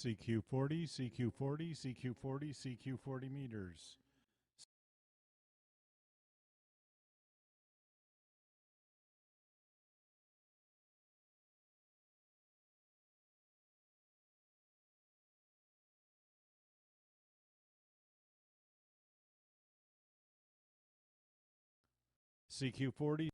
CQ40, CQ40, CQ40, CQ40 meters. CQ40.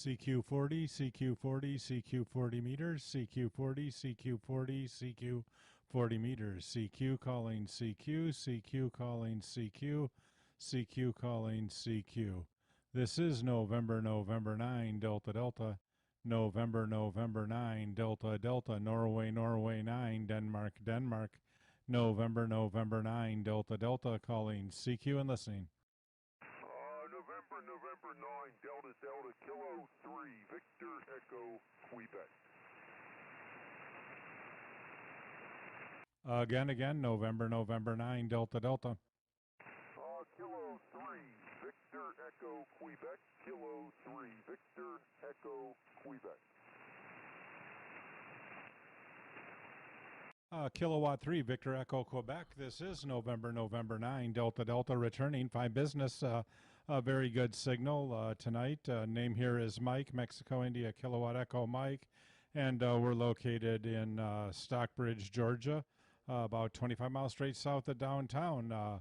CQ40, CQ40, CQ40 meters, CQ40, CQ40, CQ40 meters, CQ calling CQ, CQ calling CQ, CQ calling CQ. This is November 9, Delta Delta, November 9, Delta Delta, Norway 9, Denmark Denmark, November 9, Delta Delta, calling CQ and listening. November 9, Delta Delta, Kilo 3, Victor Echo, Quebec. Again, November 9, Delta Delta. Kilo 3, Victor Echo, Quebec, Kilo 3, Victor Echo, Quebec. Kilowatt 3, Victor Echo, Quebec. This is November 9, Delta Delta, returning 5 business A very good signal tonight. Name here is Mike, Mexico India Kilowatt Echo Mike, and we're located in Stockbridge, Georgia, about 25 miles straight south of downtown.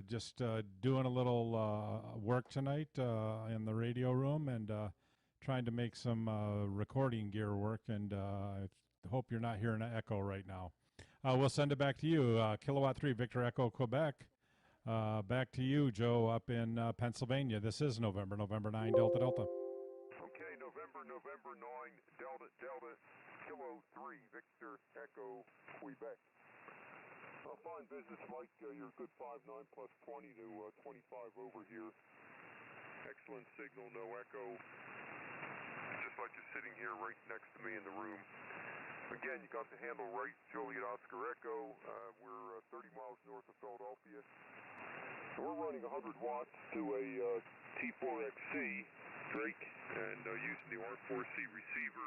Just doing a little work tonight in the radio room and trying to make some recording gear work, and I hope you're not hearing an echo right now. We'll send it back to you, Kilowatt 3 Victor Echo Quebec. Back to you, Joe, up in Pennsylvania. This is November 9, Delta Delta. Okay, November 9, Delta Delta, Kilo 3, Victor Echo, Quebec. Fine business, Mike. You're a good 5-9 plus 20 to 25 over here. Excellent signal, no echo. Just like you're sitting here right next to me in the room. Again, you got the handle right, Juliet Oscar Echo. We're 30 miles north of Philadelphia. We're running 100 watts to a T4XC Drake and using the R4C receiver.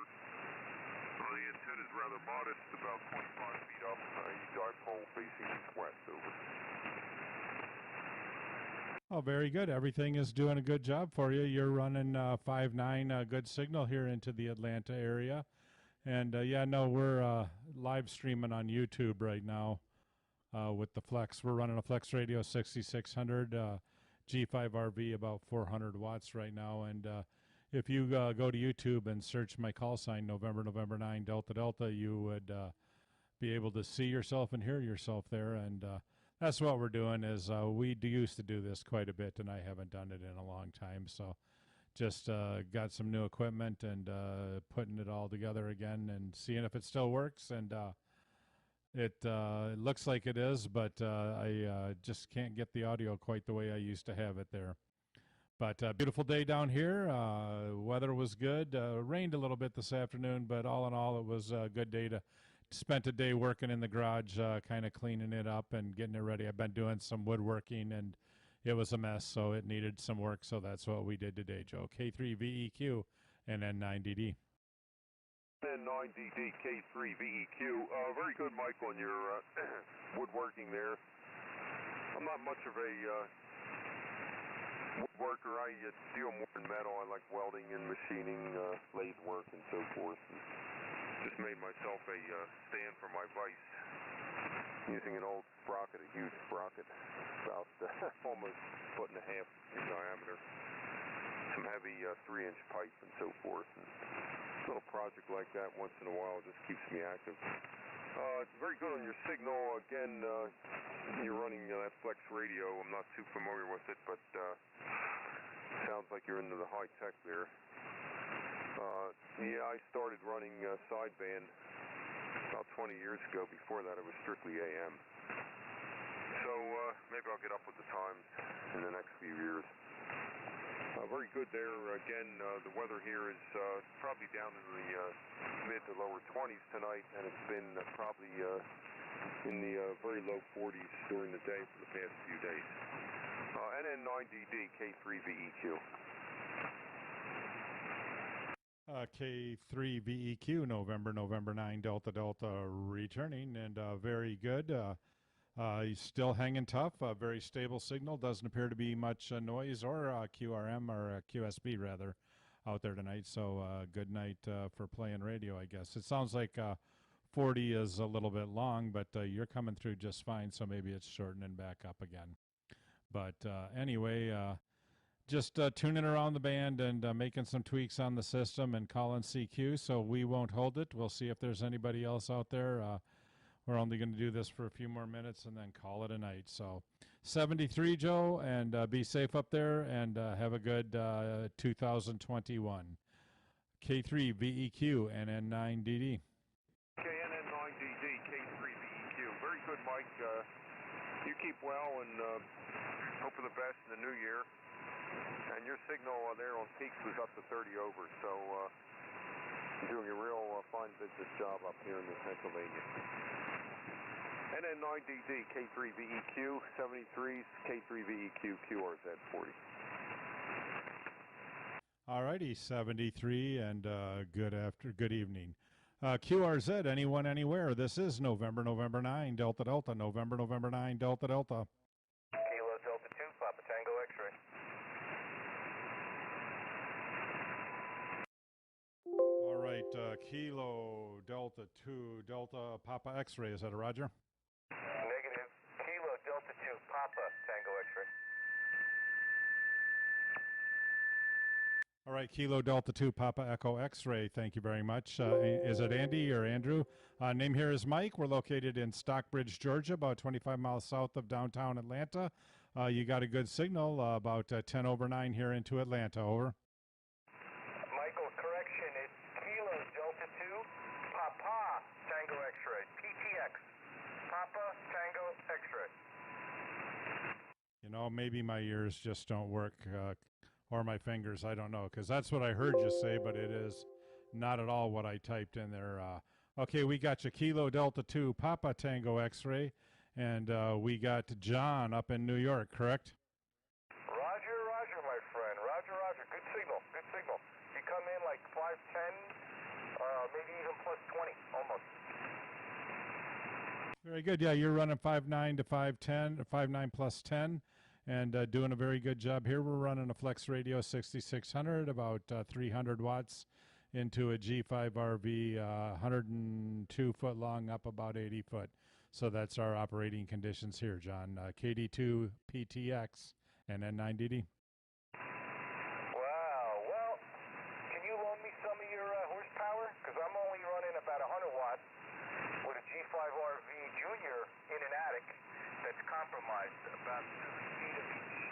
The antenna is rather modest, about 25 feet up, a dipole facing east-west, over. Oh, very good. Everything is doing a good job for you. You're running 5.9, good signal here into the Atlanta area. And yeah, no, we're live streaming on YouTube right now with the Flex. We're running a FlexRadio 6600 G5RV, about 400 watts right now. And if you go to YouTube and search my call sign, November 9, Delta Delta, you would be able to see yourself and hear yourself there. And that's what we're doing is we used to do this quite a bit, and I haven't done it in a long time. So just got some new equipment and putting it all together again and seeing if it still works. And it looks like it is, but I just can't get the audio quite the way I used to have it there. But beautiful day down here. Weather was good. Rained a little bit this afternoon, but all in all, it was a good day to spent a day working in the garage, kind of cleaning it up and getting it ready. I've been doing some woodworking, and it was a mess, so it needed some work. So that's what we did today, Joe. K3VEQ and N9DD. N9DD K3VEQ. Very good, Mike, on your woodworking there. I'm not much of a woodworker. I deal more in metal. I like welding and machining, lathe work and so forth. And just made myself a stand for my vise using an old sprocket, a huge sprocket, about almost a foot and a half in diameter. Some heavy 3-inch pipe and so forth. And a little project like that once in a while just keeps me active. Very good on your signal. Again, you're running that FlexRadio. I'm not too familiar with it, but sounds like you're into the high tech there. Yeah, I started running sideband about 20 years ago. Before that, it was strictly AM. So maybe I'll get up with the times in the next few years. Very good there. Again, the weather here is probably down in the mid to lower 20s tonight, and it's been probably in the very low 40s during the day for the past few days. NN9DD K3VEQ. K3VEQ, November 9, Delta Delta returning, and very good. He's still hanging tough, a very stable signal. Doesn't appear to be much noise or QRM or QSB rather out there tonight. So good night for playing radio, I guess. It sounds like 40 is a little bit long, but you're coming through just fine. So maybe it's shortening back up again. But anyway, just tuning around the band and making some tweaks on the system and calling CQ. So we won't hold it. We'll see if there's anybody else out there. We're only going to do this for a few more minutes and then call it a night. So 73, Joe, and be safe up there and have a good 2021. K3VEQ and N9DD. KNN9DD, K3VEQ. Very good, Mike. You keep well and hope for the best in the new year. And your signal there on peaks was up to 30 over, so you're doing a real fine business job up here in Pennsylvania. NN9DD K3VEQ 73's K3VEQ QRZ40. Alrighty, 73 and good evening. QRZ, anyone, anywhere. This is November 9, Delta Delta. November 9, Delta Delta. Kilo Delta 2, Papa Tango X-ray. Kilo Delta 2 Delta Papa X-ray. Is that a Roger? Negative. Kilo Delta 2 Papa Tango X-ray. All right, Kilo Delta 2 Papa Echo X-ray. Thank you very much. Is it Andy or Andrew? Name here is Mike. We're located in Stockbridge, Georgia, about 25 miles south of downtown Atlanta. You got a good signal about 10 over 9 here into Atlanta. Over. Michael, correction. It's Kilo Delta 2 Papa Tango X-ray. PTX. Papa Tango X-ray. You know, maybe my ears just don't work, or my fingers. I don't know, because that's what I heard you say, but it is not at all what I typed in there. Okay, we got you, Kilo Delta 2 Papa Tango X-ray, and we got John up in New York, correct? Roger, Roger, my friend. Roger, Roger. Good signal. Good signal. You come in like 510, maybe even plus 20, almost. Very good. Yeah, you're running 5.9 to 5.10, 5.9 plus 10, and doing a very good job here. We're running a FlexRadio 6600, about 300 watts into a G5 RV, 102 foot long, up about 80 foot. So that's our operating conditions here, John. KD2 PTX and N9DD. Wow. Well, can you loan me some of your horsepower? Because I'm only running about 100 watts with a G5 RV Junior in an attic that's compromised. About 7 feet of each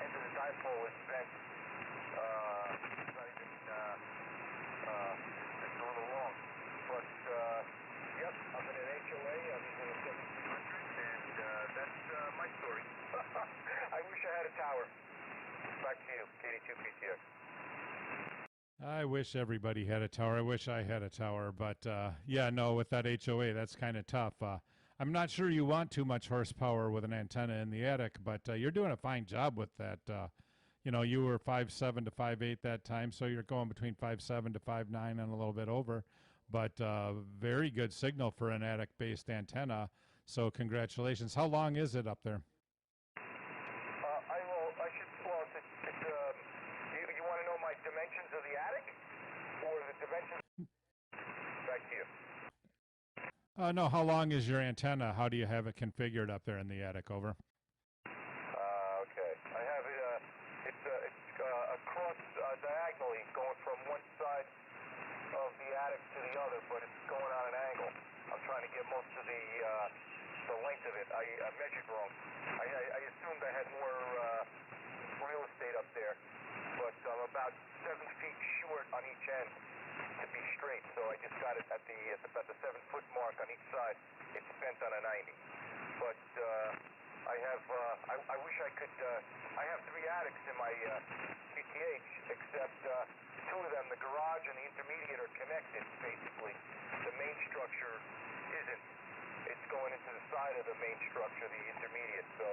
end of the dipole is bent. It's not even, it's a little long. But, yep, I'm in an HOA. I'm using a 7300, and that's my story. I wish I had a tower. Back to you, KD2 PTX. I wish everybody had a tower. I wish I had a tower, but yeah, no, with that HOA, that's kind of tough. I'm not sure you want too much horsepower with an antenna in the attic, but you're doing a fine job with that. You know, you were 5.7 to 5.8 that time, so you're going between 5.7 to 5.9 and a little bit over, but very good signal for an attic-based antenna. So congratulations. How long is it up there? You want to know my dimensions of the attic? Or the dimensions? Back to you. No, how long is your antenna? How do you have it configured up there in the attic? Over. Okay. I have it, it's across diagonally, going from one side of the attic to the other, but it's going on an angle. I'm trying to get most of the length of it. I measured wrong. I assumed I had more real estate up there, but I'm about 7 feet short on each end to be straight, so I just got it at about the 7 foot mark on each side. It's bent on a 90. But I wish I could, I have 3 attics in my PTH, except 2 of them, the garage and the intermediate, are connected, basically. The main structure isn't. It's going into the side of the main structure, the intermediate, so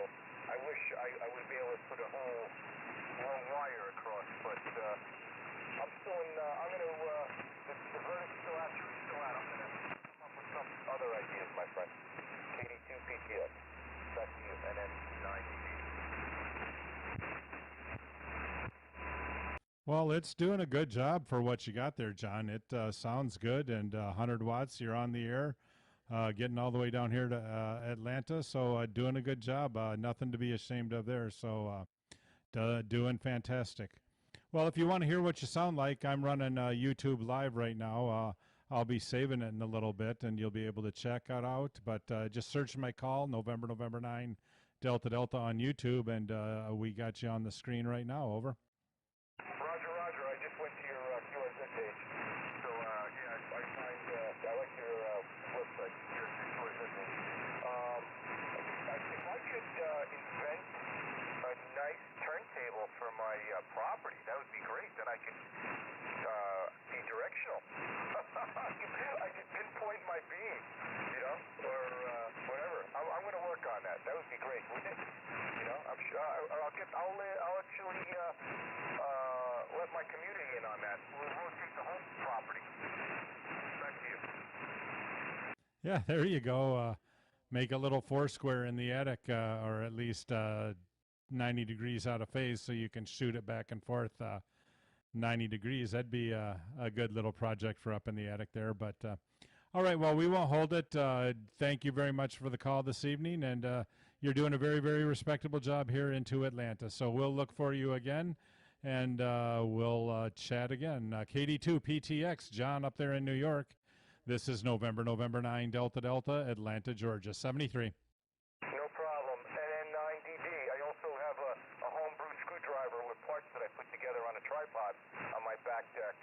I wish I would be able to put a whole long wire across, but I'm still in, I'm going to, the verdict's still out, jury's still out. I'm going to come up with some other ideas, my friend. KD2 PTX. Back to you, and then 90. Well, it's doing a good job for what you got there, John. It sounds good, and 100 watts, you're on the air, getting all the way down here to Atlanta, so doing a good job. Nothing to be ashamed of there, so doing fantastic. Well, if you want to hear what you sound like, I'm running YouTube Live right now. I'll be saving it in a little bit, and you'll be able to check it out. But just search my call, November 9, Delta Delta on YouTube, and we got you on the screen right now. Over. Roger, Roger. I just went to your QRZ page. So, yeah, I like your website, your QRZ page. If I could invent a nice turntable for my property, that would be great. Then I could be directional. I could pinpoint my beam, you know, or whatever. I'm going to work on that. That would be great, wouldn't it? You know, I'm sure I'll actually let my community in on that. We'll rotate the whole property. Back to you. Yeah, there you go. Make a little foursquare in the attic, or at least 90 degrees out of phase, so you can shoot it back and forth. 90 degrees. That'd be a good little project for up in the attic there. But all right, well, we won't hold it. Thank you very much for the call this evening, and you're doing a very, very respectable job here into Atlanta. So we'll look for you again, and we'll chat again. KD2 PTX, John up there in New York. This is November 9, Delta Delta, Atlanta, Georgia, 73. No problem. NN9DD. I also have a homebrew screwdriver with parts that I put together on a tripod on my back deck.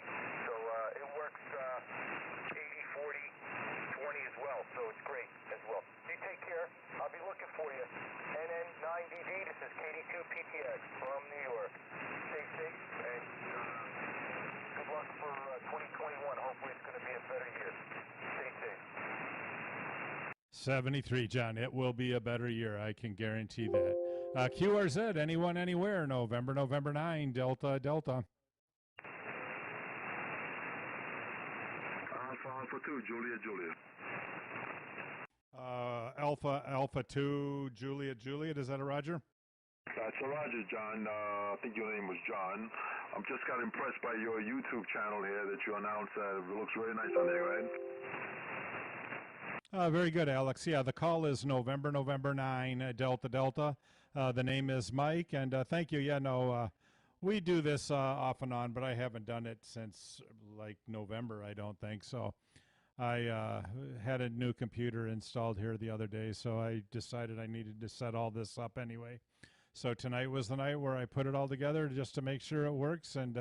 So it works 80, 40, 20 as well. So it's great as well. You take care. I'll be looking for you. NN9DD. This is KD2 PTX from New York. Stay safe and good luck for 2021. Hopefully it's going to be a better year. Stay safe. 73, John. It will be a better year. I can guarantee that. QRZ, anyone, anywhere, November 9, Delta, Delta. Alpha 2, Juliet. Alpha 2, Juliet. Is that a Roger? That's a Roger, John. I think your name was John. I'm just got impressed by your YouTube channel here that you announced. It looks really nice on there, right? Very good, Alex. Yeah, the call is November 9, Delta Delta. The name is Mike, and thank you. Yeah, no, we do this off and on, but I haven't done it since like November, I don't think. So I had a new computer installed here the other day, so I decided I needed to set all this up anyway. So tonight was the night where I put it all together just to make sure it works and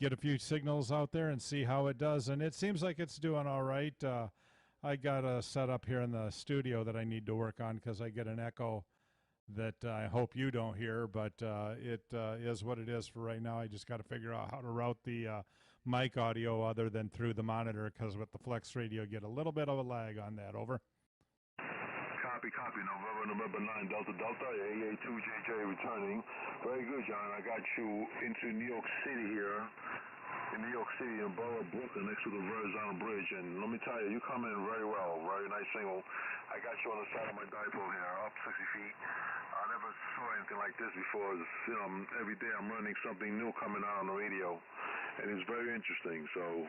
get a few signals out there and see how it does. And it seems like it's doing all right. I got a setup here in the studio that I need to work on because I get an echo that I hope you don't hear, but it is what it is for right now. I just got to figure out how to route the mic audio other than through the monitor, because with the FlexRadio, get a little bit of a lag on that. Over. Copy. November 9, Delta Delta, AA2JJ returning. Very good, John. I got you into New York City here. In New York City, in Borough, Brooklyn, next to the Verrazano Bridge. And let me tell you, you come in very well. Very nice single. I got you on the side of my dipole here, up 60 feet. I never saw anything like this before. You know, every day I'm learning something new coming out on the radio. And it's very interesting. So,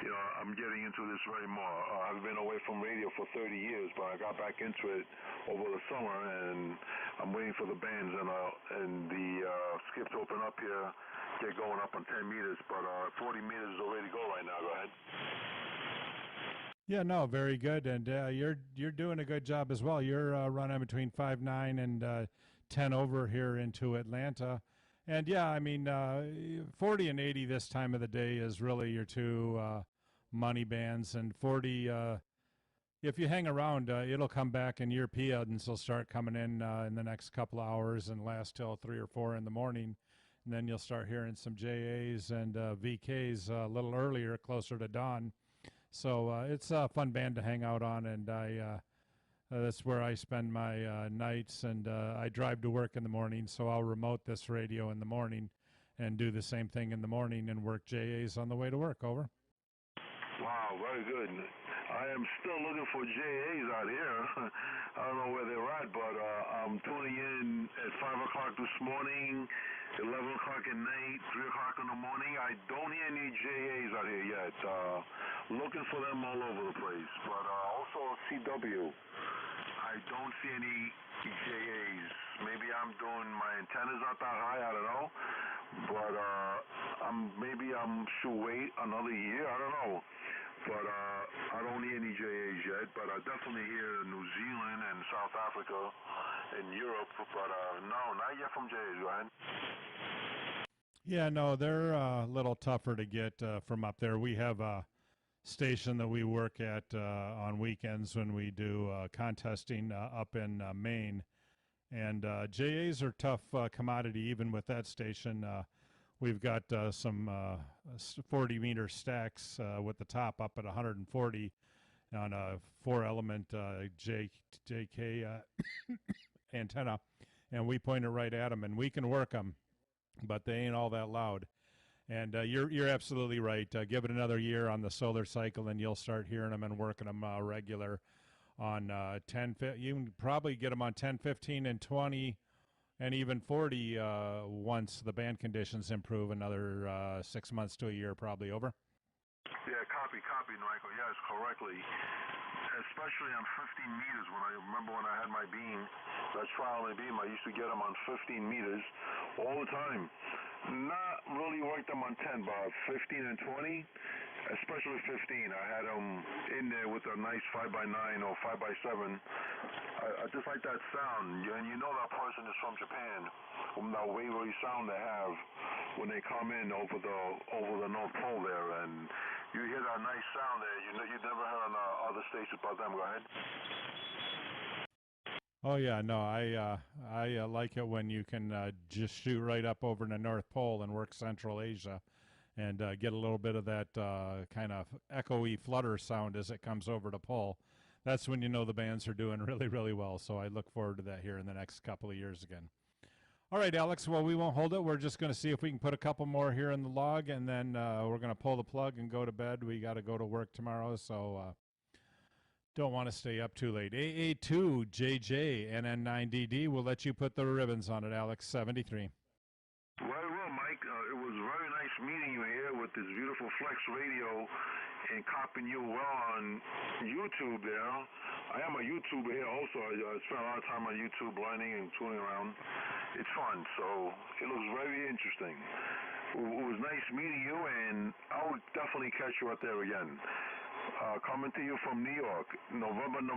you know, I'm getting into this very more. I've been away from radio for 30 years, but I got back into it over the summer, and I'm waiting for the bands and the skip to open up here, get going up on 10 meters, but 40 meters is already go right now. Go ahead. Yeah, no, very good, and you're doing a good job as well. You're running between 5.9 and 10 over here into Atlanta. And yeah, I mean, 40 and 80 this time of the day is really your two money bands. And 40, if you hang around, it'll come back, and your P-Eddins will start coming in the next couple hours and last till 3 or 4 in the morning. And then you'll start hearing some JAs and VKs a little earlier, closer to dawn. So it's a fun band to hang out on, and that's where I spend my nights, and I drive to work in the morning, so I'll remote this radio in the morning and do the same thing in the morning and work JAs on the way to work. Over. Wow, very good. I am still looking for JAs out here. I don't know where they're at, but I'm tuning in at 5 o'clock this morning, 11 o'clock at night, 3 o'clock in the morning. I don't hear any JAs out here yet. Looking for them all over the place. But also CW. I don't see any JAs. Maybe I'm doing my antennas not that high, I don't know. But maybe I should wait another year, I don't know. But I don't hear any JAs yet, but I definitely hear New Zealand and South Africa and Europe, but no, not yet from JAs, go ahead. Yeah, no, they're a little tougher to get from up there. We have a station that we work at on weekends when we do contesting up in Maine, and JAs are tough commodity even with that station. We've got some 40-meter stacks with the top up at 140 on a 4-element JK antenna, and we point it right at them, and we can work them, but they ain't all that loud. And you're absolutely right. Give it another year on the solar cycle, and you'll start hearing them and working them regular on 10. You can probably get them on 10, 15, and 20. and even 40 once the band conditions improve. Another 6 months to a year probably over. Yeah, copy, Michael. Yes, correctly. Especially on 15 meters. When I had my beam, that trial my beam, I used to get them on 15 meters all the time. Not really worked them on 10, but 15 and 20, especially 15. I had them in there with a nice 5x9 or 5x7. I just like that sound, and you know that person is from Japan, from that wavery sound they have when they come in over the North Pole there, and you hear that nice sound there. You never heard on other stations about them. Go ahead. Oh yeah, no, I like it when you can just shoot right up over the North Pole and work Central Asia, and get a little bit of that kind of echoey flutter sound as it comes over the pole. That's when you know the bands are doing really, really well. So I look forward to that here in the next couple of years again. All right, Alex, well, we won't hold it. We're just going to see if we can put a couple more here in the log, and then we're going to pull the plug and go to bed. We got to go to work tomorrow, so don't want to stay up too late. AA2JJ NN9DD, we'll let you put the ribbons on it, Alex, 73. Well, Mike, it was very nice meeting you here with this beautiful FlexRadio and copying you well on YouTube there. I am a YouTuber here also. I spend a lot of time on YouTube learning and tooling around. It's fun, so it looks very interesting. It was nice meeting you, and I would definitely catch you out there again. Coming to you from New York, November 9,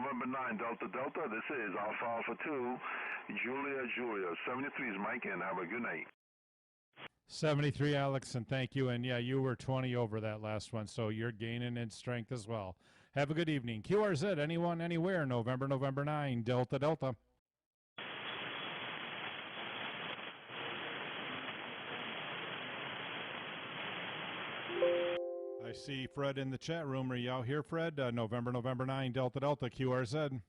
Delta Delta. This is Alpha Alpha 2, Julia. 73 is Mike, and have a good night. 73, Alex, and thank you. And yeah, you were 20 over that last one, so you're gaining in strength as well. Have a good evening. QRZ, anyone, anywhere, November 9, Delta Delta. I see Fred in the chat room. Are you out here, Fred? November 9, Delta Delta, QRZ.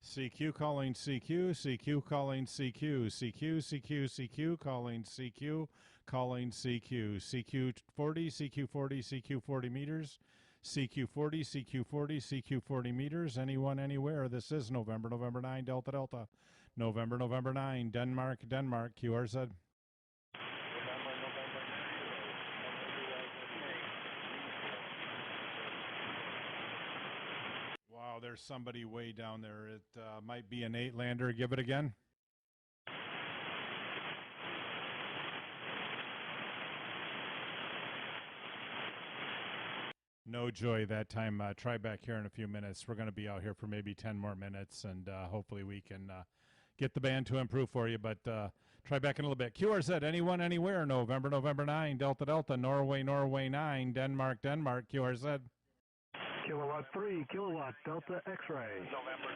CQ calling CQ, CQ calling CQ, CQ calling CQ, calling CQ, CQ40, CQ40 meters, CQ40 meters, anyone, anywhere. This is November 9, Delta Delta. November 9, Denmark, QRZ. Wow, there's somebody way down there. It might be an 8-lander. Give it again. No joy that time. Try back here in a few minutes. We're going to be out here for maybe 10 more minutes, and hopefully we can get the band to improve for you, but try back in a little bit. QRZ, anyone, anywhere, November 9, Delta Delta, Norway 9, Denmark, QRZ. Kilowatt 3, Kilowatt Delta X-ray. November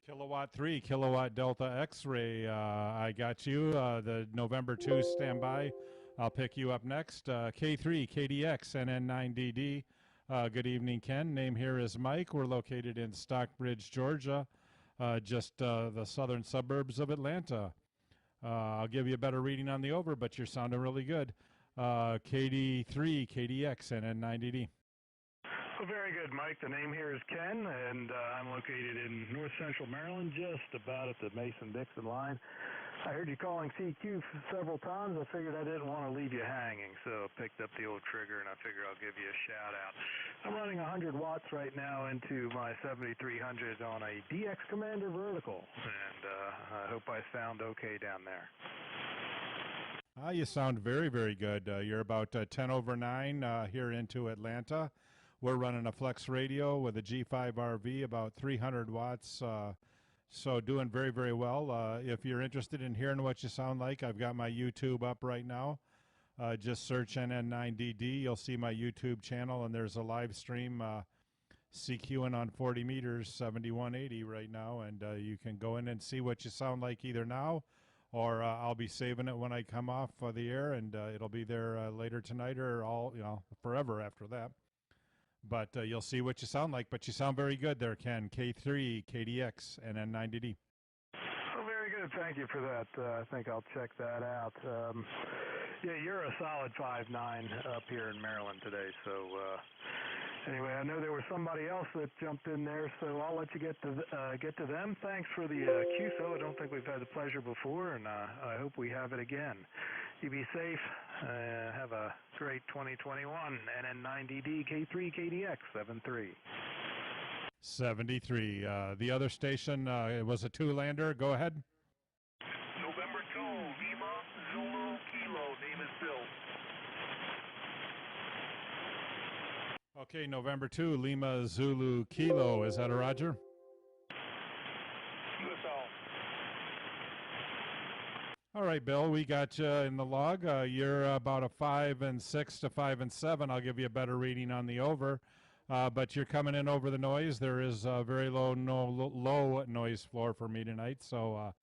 2, Kilowatt 3, Kilowatt Delta X-ray. I got you. The November 2 standby. I'll pick you up next. K3, KDX, NN9DD. Good evening, Ken. Name here is Mike. We're located in Stockbridge, Georgia, just the southern suburbs of Atlanta. I'll give you a better reading on the over, but you're sounding really good. KD3, KDX, NN9DD. Well, very good, Mike. The name here is Ken, and I'm located in north central Maryland, just about at the Mason-Dixon line. I heard you calling CQ several times. I figured I didn't want to leave you hanging, so I picked up the old trigger, and I figured I'll give you a shout-out. I'm running 100 watts right now into my 7300 on a DX Commander vertical, and I hope I sound okay down there. You sound very, very good. You're about 10 over 9 here into Atlanta. We're running a FlexRadio with a G5 RV, about 300 watts. So doing very, very well. If you're interested in hearing what you sound like, I've got my YouTube up right now. Just search NN9DD. You'll see my YouTube channel, and there's a live stream CQING on 40 meters, 7180 right now, and you can go in and see what you sound like either now, or I'll be saving it when I come off the air, and it'll be there later tonight or forever after that. But you'll see what you sound like. But you sound very good there, Ken. K3, KDX, and N9DD. Oh, very good. Thank you for that. I think I'll check that out. Yeah, you're a solid 5'9" up here in Maryland today. So, Anyway, I know there was somebody else that jumped in there, so I'll let you get to them. Thanks for the QSO. I don't think we've had the pleasure before, and I hope we have it again. You be safe. Have a great 2021. NN9DD K3 KDX 73. 73. The other station, it was a two-lander. Go ahead. November 2, Lima, Zulu, Kilo. Name is Bill. Okay, November 2, Lima, Zulu, Kilo. Is that a Roger? USL. All right, Bill, we got you in the log. You're about a 5 and 6 to 5 and 7. I'll give you a better reading on the over. But you're coming in over the noise. There is a very low noise floor for me tonight, so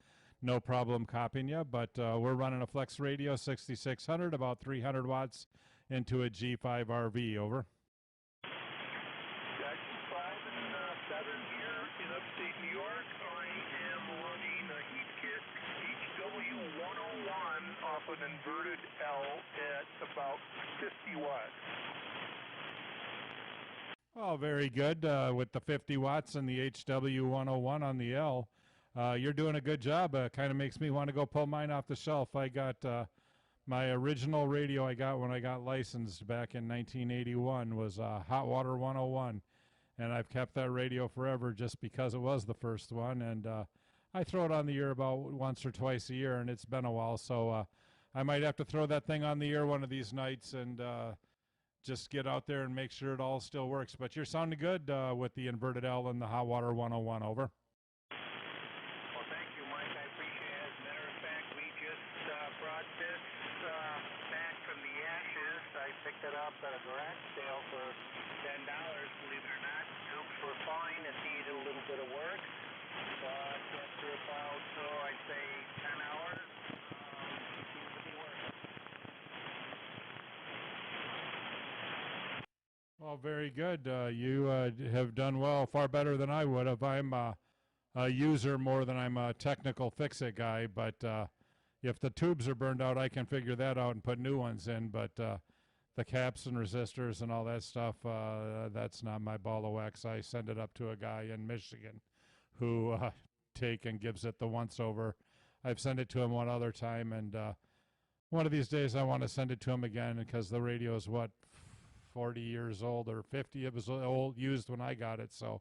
no problem copying you. But we're running a FlexRadio 6600, about 300 watts into a G5 RV. Over. Jackson 5 and 7 here in upstate New York. I am running a heat kit HW101 off an inverted L at about 50 watts. Oh, very good. With the 50 watts and the HW101 on the L, you're doing a good job. Kind of makes me want to go pull mine off the shelf. I got my original radio I got when I got licensed back in 1981 was Hot Water 101, and I've kept that radio forever just because it was the first one. And I throw it on the air about once or twice a year, and it's been a while, so I might have to throw that thing on the air one of these nights and just get out there and make sure it all still works. But you're sounding good with the inverted L and the Hot Water 101. Over. Well, thank you, Mike. I appreciate it. As a matter of fact, we just brought this back from the ashes. I picked it up at a garage sale for $10, believe it or not. Tubes were fine. It needed a little bit of work. But after about, I'd say 10 hours, it seems to be working. Well, very good. You have done well, far better than I would have. I'm a user more than I'm a technical fix-it guy, but if the tubes are burned out, I can figure that out and put new ones in, but the caps and resistors and all that stuff, that's not my ball of wax. I send it up to a guy in Michigan who take and gives it the once-over. I've sent it to him one other time, and one of these days I want to send it to him again because the radio is, 40 years old or 50. It was old, used when I got it, so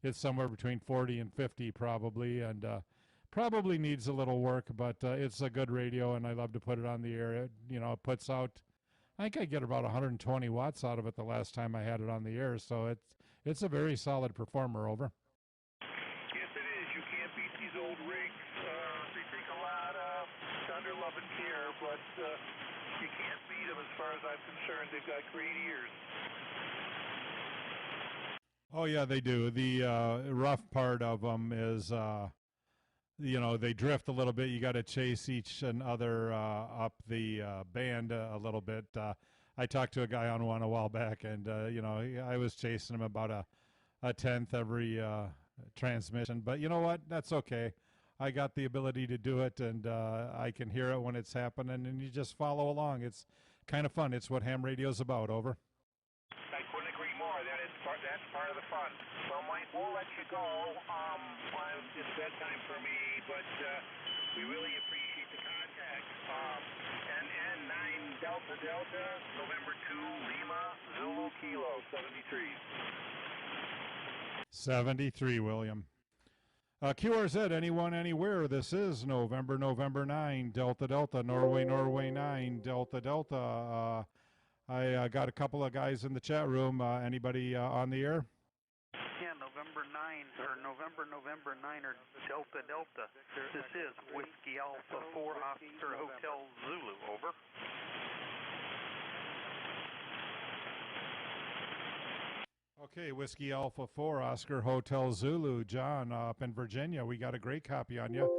it's somewhere between 40 and 50 probably, and probably needs a little work, but it's a good radio, and I love to put it on the air. It, it puts out, I think I get about 120 watts out of it the last time I had it on the air, so it's a very solid performer. Over. Yes, it is. You can't beat these old rigs. They take a lot of thunder, love, and care, but you can't beat them as far as I'm concerned. They've got great ears. Oh, yeah, they do. The rough part of them is, they drift a little bit. You got to chase each and other up the band a little bit. I talked to a guy on one a while back, and, I was chasing him about a tenth every transmission. But you know what? That's okay. I got the ability to do it, and I can hear it when it's happening, and you just follow along. It's kind of fun. It's what ham radio's about. Over. I couldn't agree more. That's part of the fun. Well, Mike, we'll let you go. It's bedtime for me, but we really appreciate the contact. NN9 Delta Delta, November 2, Lima, Zulu Kilo, 73. 73, William. QRZ, anyone, anywhere. This is November 9, Delta Delta, Norway 9, Delta Delta. I got a couple of guys in the chat room. Anybody on the air? Yeah, November 9 or Delta Delta. This is Whiskey Alpha 4 Oscar Hotel Zulu. Over. Okay, Whiskey Alpha 4 Oscar Hotel Zulu. John, up in Virginia, we got a great copy on you.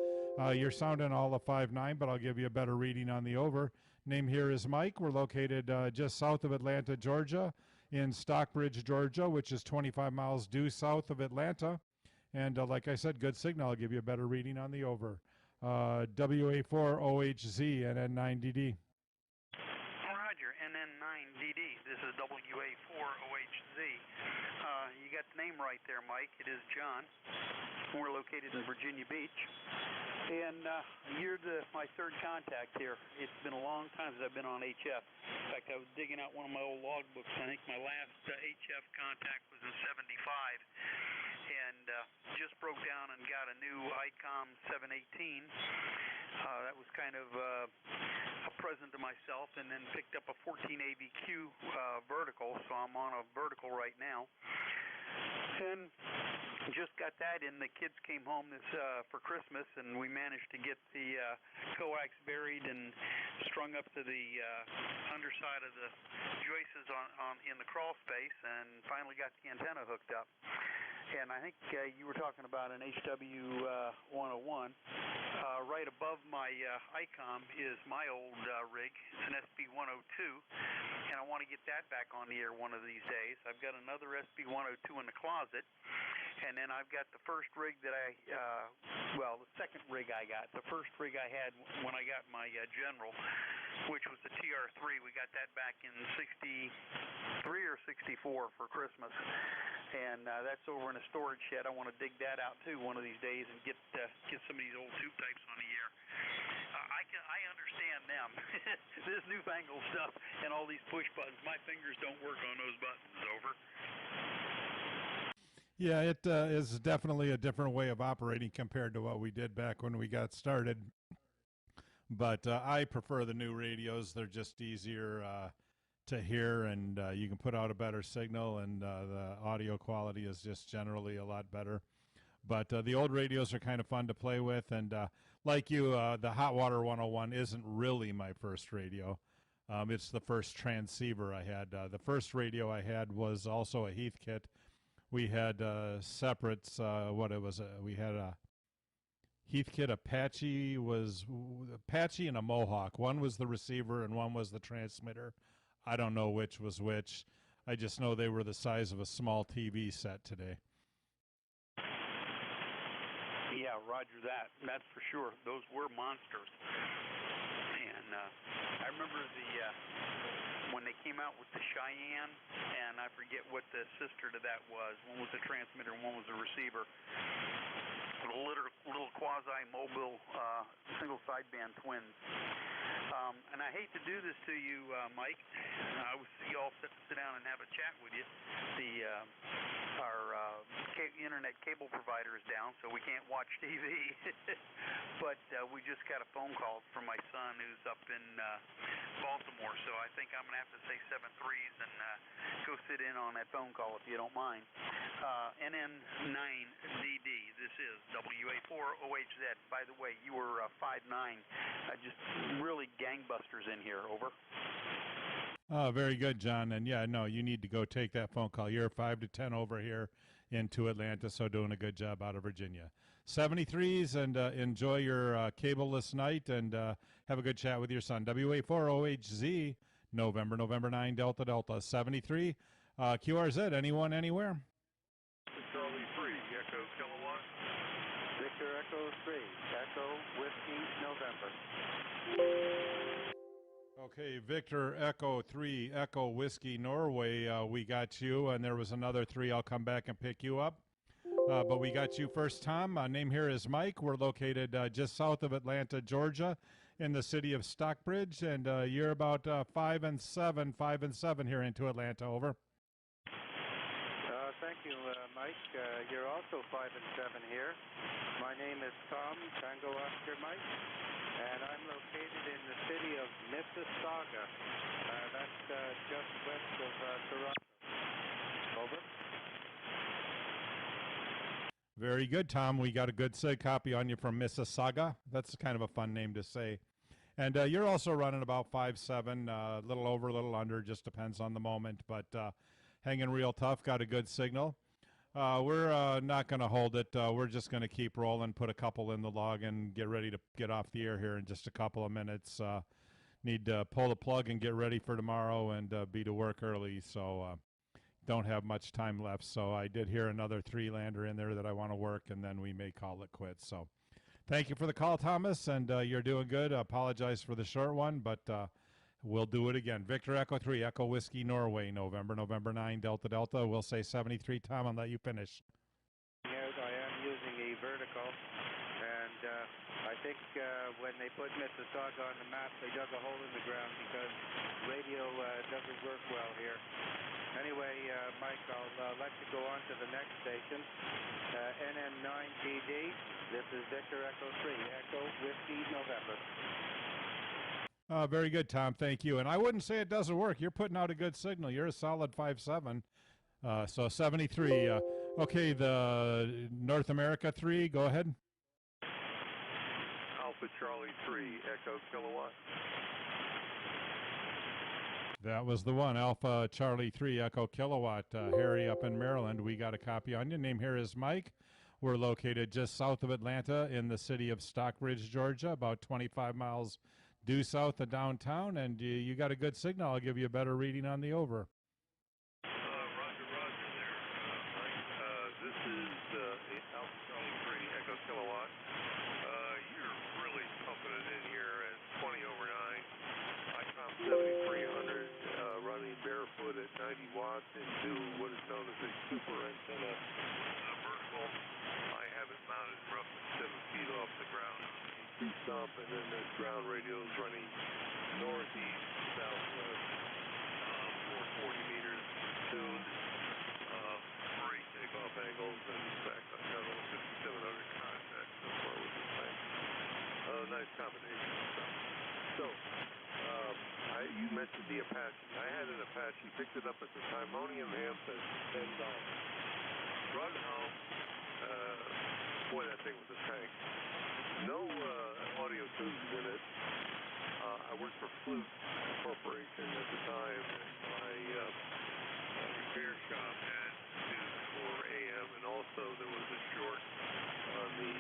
You're sounding all of 5.9, but I'll give you a better reading on the over. Name here is Mike. We're located just south of Atlanta, Georgia, in Stockbridge, Georgia, which is 25 miles due south of Atlanta. And like I said, good signal. I'll give you a better reading on the over. WA4OHZ, NN9DD. Roger, NN9 9DD. This is WA4OHZ. You got the name right there, Mike. It is John. We're located in Virginia Beach. And you're my third contact here. It's been a long time since I've been on HF. In fact, I was digging out one of my old logbooks. I think my last HF contact was in 75. And just broke down and got a new ICOM 718. That was kind of a present to myself, and then picked up a 14 AVQ vertical, so I'm on a vertical right now. And just got that in. The kids came home for Christmas, and we managed to get the coax buried and strung up to the underside of the joists in the crawl space, and finally got the antenna hooked up. And I think you were talking about an HW 101. Right above my ICOM is my old rig. It's an SB 102, and I want to get that back on the air one of these days. I've got another SB 102 in the closet, and then I've got the first rig that the second rig I got. The first rig I had when I got my General, which was the TR3. We got that back in 63 or 64 for Christmas, and that's over in a storage shed. I want to dig that out too one of these days and get some of these old tube types on the air. I understand them. This newfangled stuff and all these push buttons. My fingers don't work on those buttons. Over. Yeah, it is definitely a different way of operating compared to what we did back when we got started. But I prefer the new radios. They're just easier to hear, and you can put out a better signal, and the audio quality is just generally a lot better. But the old radios are kind of fun to play with, and like you, the Hot Water 101 isn't really my first radio. It's the first transceiver I had. The first radio I had was also a Heathkit. We had separates. We had a Heathkit Apache and a Mohawk. One was the receiver and one was the transmitter. I don't know which was which. I just know they were the size of a small TV set today. Yeah, roger that. That's for sure. Those were monsters. And I remember when they came out with the Cheyenne, and I forget what the sister to that was. One was a transmitter, one was a receiver. Little quasi-mobile single sideband twins. And I hate to do this to you, Mike. I was all set to sit down and have a chat with you. Our internet cable provider is down, so we can't watch TV. But we just got a phone call from my son who's up in Baltimore, so I think I'm going to have to say 7 3s and go sit in on that phone call if you don't mind. NN9DD, this is WA4OHZ. By the way, you were 5'9", just really gangbusters in here, over. Oh, very good, John. And yeah, no, you need to go take that phone call. You're 5 to 10 over here into Atlanta, so doing a good job out of Virginia. 73s, and enjoy your cableless night, and have a good chat with your son. WA4OHZ, November 9, Delta Delta. 73, QRZ, anyone, anywhere? Charlie 3, Echo Kilowatt. Victor Echo 3, Echo Whiskey November. Okay, Victor Echo 3, Echo Whiskey Norway, we got you, and there was another 3. I'll come back and pick you up. But we got you first, Tom. Name here is Mike. We're located just south of Atlanta, Georgia, in the city of Stockbridge, and you're about 5 and 7 here into Atlanta, over. Thank you, Mike. You're also 5 and 7 here. My name is Tom, Tango Oscar Mike, and I'm located in the city of Mississauga. That's just west of Toronto. Over. Very good, Tom. We got a good copy on you from Mississauga. That's kind of a fun name to say. And you're also running about 5'7", a little over, a little under, just depends on the moment, but hanging real tough, got a good signal. We're not going to hold it. We're just going to keep rolling, put a couple in the log, and get ready to get off the air here in just a couple of minutes. Need to pull the plug and get ready for tomorrow and be to work early, so don't have much time left. So I did hear another 3-lander in there that I want to work, and then we may call it quits. So thank you for the call, Thomas, and you're doing good. I apologize for the short one, but We'll do it again. Victor Echo 3, Echo Whiskey Norway, November 9, Delta Delta. We'll say 73. Tom, I'll let you finish. Yes, I am using a vertical, and I think when they put Mississauga on the map, they dug a hole in the ground because radio doesn't work well here. Anyway, Mike, I'll let you go on to the next station. NM9DD, this is Victor Echo 3, Echo Whiskey November. Very good, Tom. Thank you. And I wouldn't say it doesn't work. You're putting out a good signal. You're a solid 5.7. So 73. Okay, the North America 3, go ahead. Alpha Charlie 3, Echo Kilowatt. That was the one, Alpha Charlie 3, Echo Kilowatt. Harry up in Maryland, we got a copy on you. Name here is Mike. We're located just south of Atlanta in the city of Stockbridge, Georgia, about 25 miles due south of downtown, and you got a good signal. I'll give you a better reading on the over. Roger there, Mike. This is Alpha Charlie 3, Echo Kilowatt. You're really pumping it in here at 20 over 9. I comp 7300, running barefoot at 90 watts into what is known as a super antenna vertical. I have it mounted roughly 7 feet off the ground. Stump, and then the ground radio is running northeast, southwest, 440 meters tuned, great takeoff angles, and in fact I got all 5700 contacts so far with this thing. Nice combination. So, you mentioned the Apache. I had an Apache, picked it up at the Timonium Hampton, $10. Brought it home. Boy, that thing was a tank. No audio tubes in it. I worked for Flute Corporation at the time, and my repair shop had tubes for AM, and also there was a short on the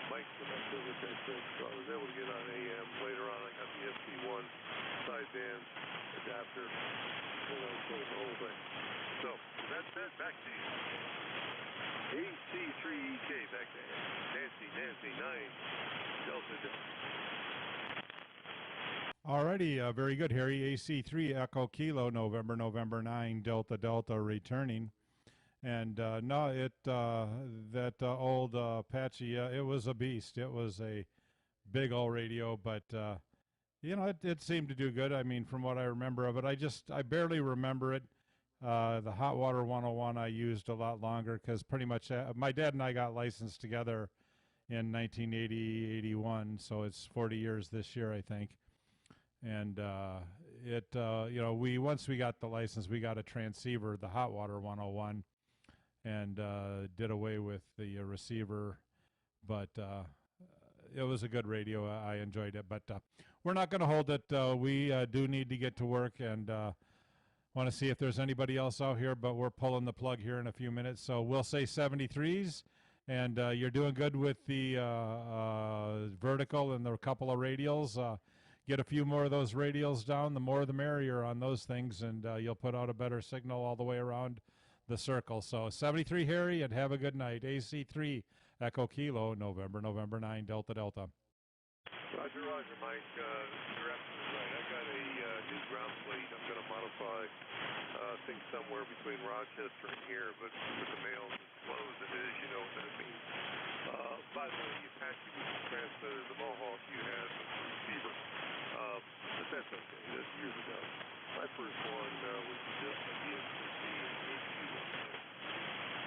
mic connector, which I fixed, so I was able to get on AM. Later on, I got the SP1 sideband adapter, and I sold the whole thing. So, that's that. Back to you. AC3EK, back to Nancy 9, Delta. Alrighty, very good, Harry. AC3 Echo Kilo, November 9, Delta returning. And no, that old Apache, it was a beast. It was a big old radio, but it seemed to do good. I mean, from what I remember of it, I barely remember it. The Hot Water 101 I used a lot longer because pretty much my dad and I got licensed together in 1980-81, so it's 40 years this year, I think. And once we got the license, we got a transceiver, the Hot Water 101, and did away with the receiver. But it was a good radio. I enjoyed it. But we're not going to hold it. We do need to get to work and want to see if there's anybody else out here, but we're pulling the plug here in a few minutes. So we'll say 73s, and you're doing good with the vertical and the couple of radials. Get a few more of those radials down. The more the merrier on those things, and you'll put out a better signal all the way around the circle. So 73, Harry, and have a good night. AC3 Echo Kilo, November 9, Delta. Roger, Mike. You're absolutely right. I got a new ground plate. I'm going to modify things somewhere between Rochester and here, but with the mail as slow as it is, you know what that means. By the way, the Apache was the transmitter, the Mohawk you had was the receiver. But that's okay. That's years ago. My first one was just a DSC and the HC1.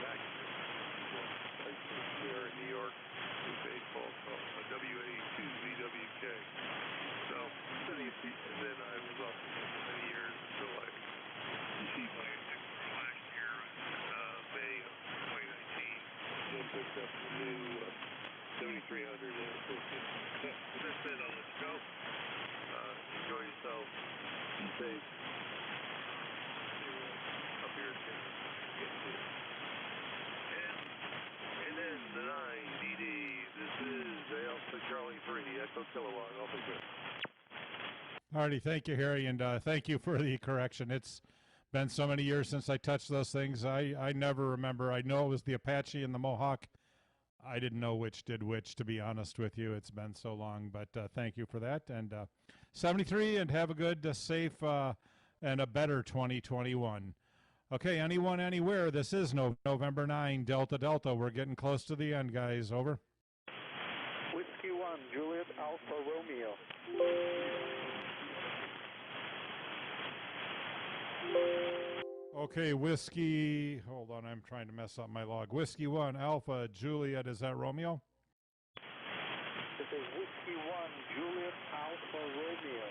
Back in the license there in New York with a call called WA2VWK. So, and then I was off for many years until I received my injection last year in May of 2019. Then picked up the new 7300 and 14. That's it. I'll let you go. Enjoy yourself. Be safe. Up here again. And then the 9DD. This is Alpha Charlie 3, Echo Kilowatt. I'll be good. Alrighty, thank you, Harry, and thank you for the correction. It's been so many years since I touched those things. I never remember. I know it was the Apache and the Mohawk. I didn't know which did which, to be honest with you. It's been so long, but thank you for that. And 73, and have a good, safe, and a better 2021. Okay, anyone, anywhere. This is November 9, Delta Delta. We're getting close to the end, guys. Over. Whiskey 1, Juliet Alpha Romeo. Okay, Whiskey. Hold on, I'm trying to mess up my log. Whiskey 1, Alpha, Juliet. Is that Romeo? This is Whiskey 1, Juliet Alpha Romeo.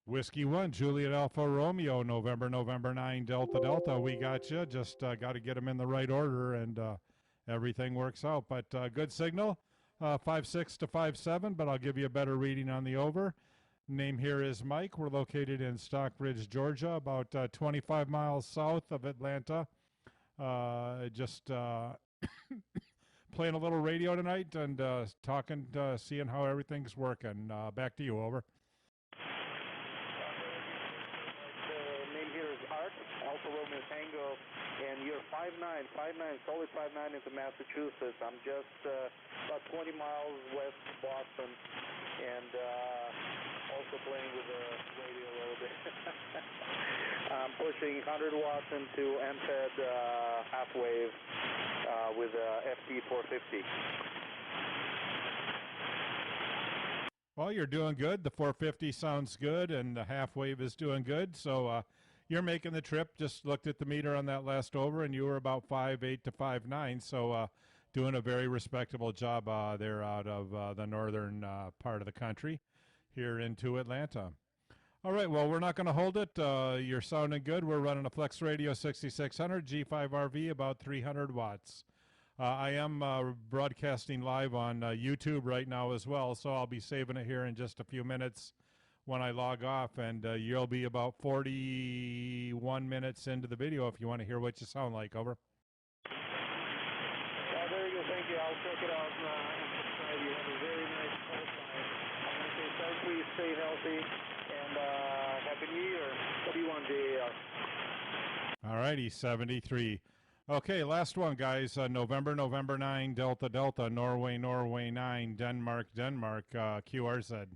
Whiskey 1, Juliet Alpha Romeo, November 9, Delta Delta. We got you. Just got to get them in the right order, and everything works out. But good signal, 5.6 to 5.7, but I'll give you a better reading on the over. Name here is Mike. We're located in Stockbridge, Georgia, about 25 miles south of Atlanta. Just playing a little radio tonight and talking, seeing how everything's working. Back to you, over. Name here is Art, Alpha Romeo Tango, and you're 5'9", solid 5'9" into Massachusetts. I'm just about 20 miles west of Boston, and also playing with the radio a little bit. I'm pushing 100 watts into MFED half wave with FT 450. Well, you're doing good. The 450 sounds good, and the half wave is doing good. So you're making the trip. Just looked at the meter on that last over, and you were about 5.8 to 5.9. So doing a very respectable job there out of the northern part of the country here into Atlanta. All right, well, we're not going to hold it. You're sounding good. We're running a FlexRadio 6600 G5RV, about 300 watts. I am broadcasting live on YouTube right now as well, so I'll be saving it here in just a few minutes when I log off, and you'll be about 41 minutes into the video if you want to hear what you sound like. Over. There you go. Thank you. I'll check it out and subscribe. You have a very nice call sign. I'm going to say stay free, stay healthy, and Happy New Year. W1JAR. All righty, 73. Okay, last one, guys. November 9, Delta Delta, Norway 9, Denmark QRZ.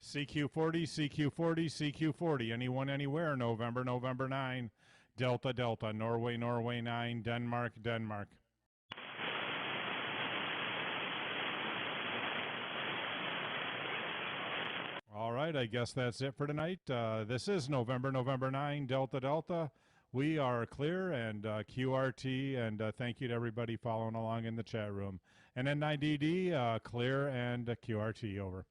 CQ40, CQ40. Anyone, anywhere. November 9, Delta Delta, Norway 9, Denmark. All right, I guess that's it for tonight. This is November 9, Delta Delta. We are clear, and QRT, and thank you to everybody following along in the chat room. And N9DD, clear, and QRT, over.